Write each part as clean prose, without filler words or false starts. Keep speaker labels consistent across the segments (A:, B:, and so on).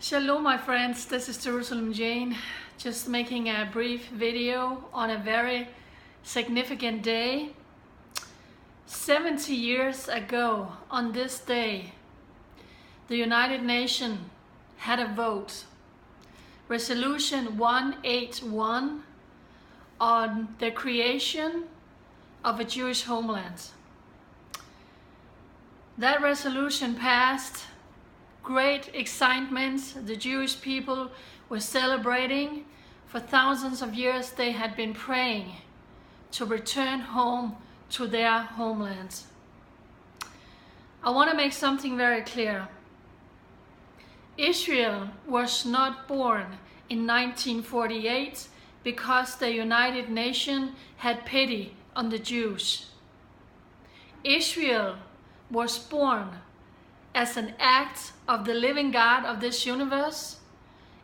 A: Shalom my friends, this is Jerusalem Jane, just making a brief video on a very significant day. 70 years ago on this day, the United Nations had a vote, Resolution 181, on the creation of a Jewish homeland. That resolution passed. Great excitement. The Jewish people were celebrating. For thousands of years they had been praying to return home to their homeland. I want to make something very clear. Israel was not born in 1948 because the United Nations had pity on the Jews. Israel was born as an act of the living God of this universe.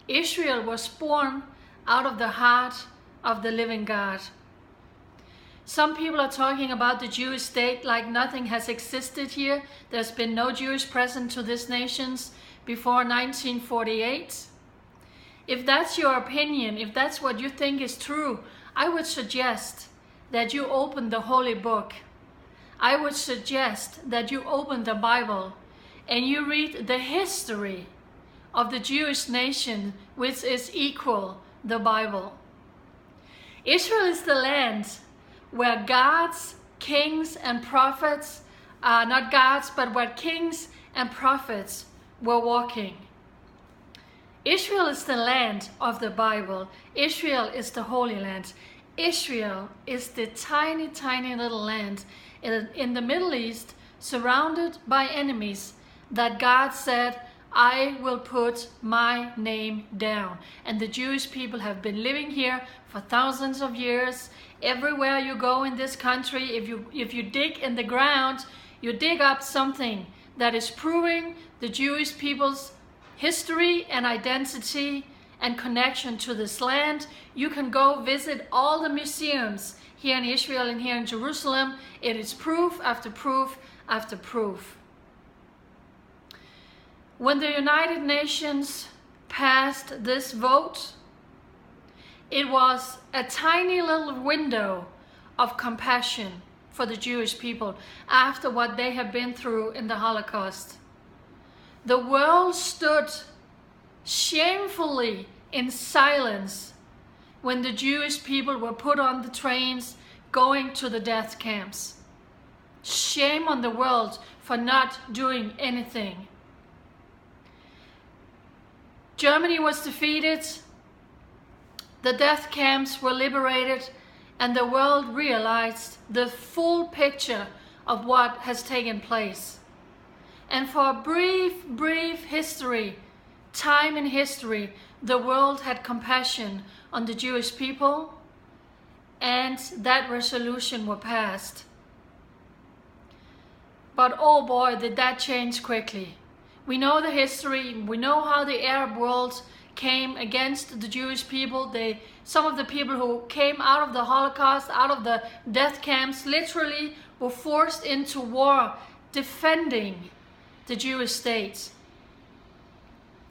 A: Israel was born out of the heart of the living God. Some people are talking about the Jewish state like nothing has existed here. There's been no Jewish presence to these nations before 1948. If that's your opinion, if that's what you think is true, I would suggest that you open the Holy Book. I would suggest that you open the Bible and you read the history of the Jewish nation, which is equal the Bible. Israel is the land where God's kings and prophets, not gods, but where kings and prophets were walking. Israel is the land of the Bible. Israel is the Holy Land. Israel is the tiny, tiny little land in the Middle East, surrounded by enemies, that God said, I will put my name down. And the Jewish people have been living here for thousands of years. Everywhere you go in this country, if you dig in the ground, you dig up something that is proving the Jewish people's history and identity and connection to this land. You can go visit all the museums here in Israel and here in Jerusalem. It is proof after proof after proof. When the United Nations passed this vote, it was a tiny little window of compassion for the Jewish people after what they have been through in the Holocaust. The world stood shamefully in silence when the Jewish people were put on the trains going to the death camps. Shame on the world for not doing anything. Germany was defeated, the death camps were liberated, and the world realized the full picture of what has taken place. And for a brief history, time in history, the world had compassion on the Jewish people, and that resolution was passed. But oh boy, did that change quickly. We know the history, we know how the Arab world came against the Jewish people. Some of the people who came out of the Holocaust, out of the death camps, literally were forced into war defending the Jewish state.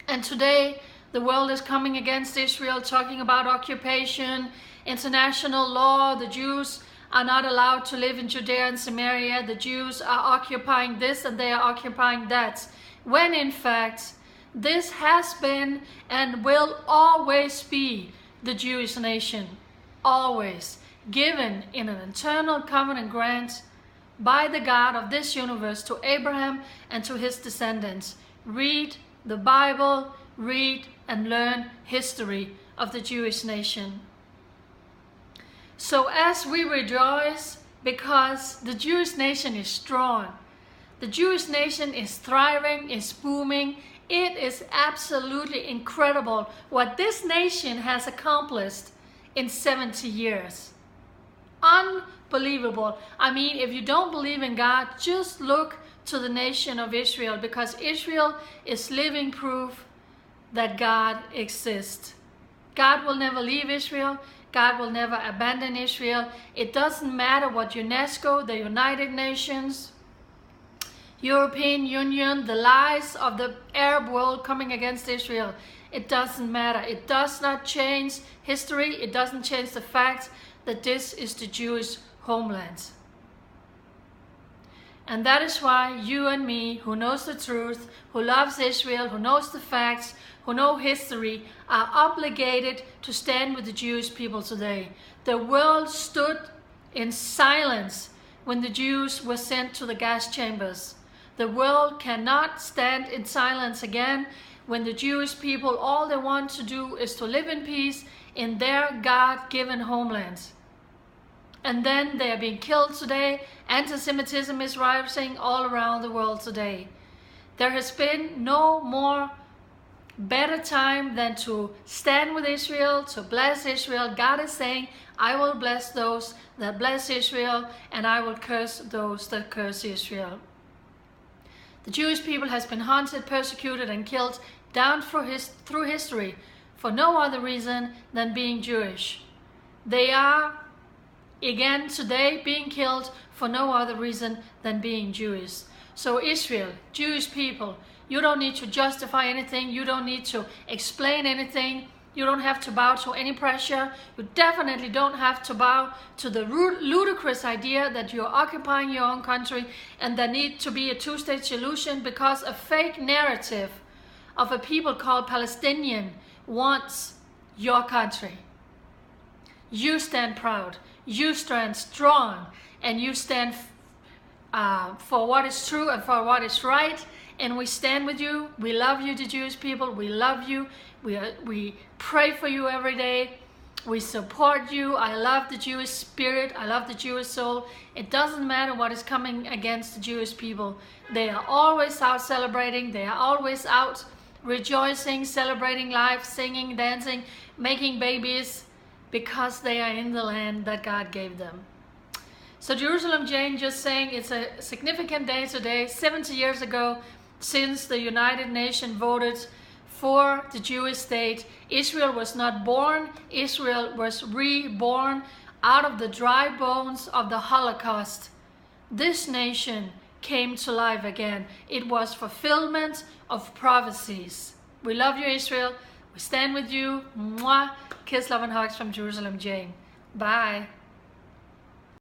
A: And today the world is coming against Israel, talking about occupation, international law. The Jews are not allowed to live in Judea and Samaria. The Jews are occupying this and they are occupying that. When in fact, this has been and will always be the Jewish nation, always given in an eternal covenant grant by the God of this universe to Abraham and to his descendants. Read the Bible, read and learn history of the Jewish nation. So as we rejoice because the Jewish nation is strong, the Jewish nation is thriving, is booming. It is absolutely incredible what this nation has accomplished in 70 years. Unbelievable. I mean, if you don't believe in God, just look to the nation of Israel, because Israel is living proof that God exists. God will never leave Israel. God will never abandon Israel. It doesn't matter what UNESCO, the United Nations, European Union, the lies of the Arab world coming against Israel. It doesn't matter. It does not change history. It doesn't change the fact that this is the Jewish homeland. And that is why you and me, who knows the truth, who loves Israel, who knows the facts, who know history, are obligated to stand with the Jewish people today. The world stood in silence when the Jews were sent to the gas chambers. The world cannot stand in silence again when the Jewish people, all they want to do is to live in peace in their God-given homelands. And then they are being killed today. Anti-Semitism is rising all around the world today. There has been no more better time than to stand with Israel, to bless Israel. God is saying, I will bless those that bless Israel, and I will curse those that curse Israel. The Jewish people has been hunted, persecuted, and killed down through history for no other reason than being Jewish. They are again today being killed for no other reason than being Jewish. So Israel, Jewish people, you don't need to justify anything. You don't need to explain anything. You don't have to bow to any pressure. You definitely don't have to bow to the ludicrous idea that you're occupying your own country and there needs to be a two-state solution because a fake narrative of a people called Palestinian wants your country. You stand proud. You stand strong, and you stand for what is true and for what is right, and we stand with you. We love you, the Jewish people. We love you. We pray for you every day. We support you. I love the Jewish spirit. I love the Jewish soul. It doesn't matter what is coming against the Jewish people. They are always out celebrating. They are always out rejoicing, celebrating life, singing, dancing, making babies, because they are in the land that God gave them. So Jerusalem Jane just saying it's a significant day today, 70 years ago, since the United Nations voted for the Jewish state. Israel was not born, Israel was reborn out of the dry bones of the Holocaust. This nation came to life again. It was fulfillment of prophecies. We love you, Israel. We stand with you. Mwah. Kiss, love, and hugs from Jerusalem Jane. Bye.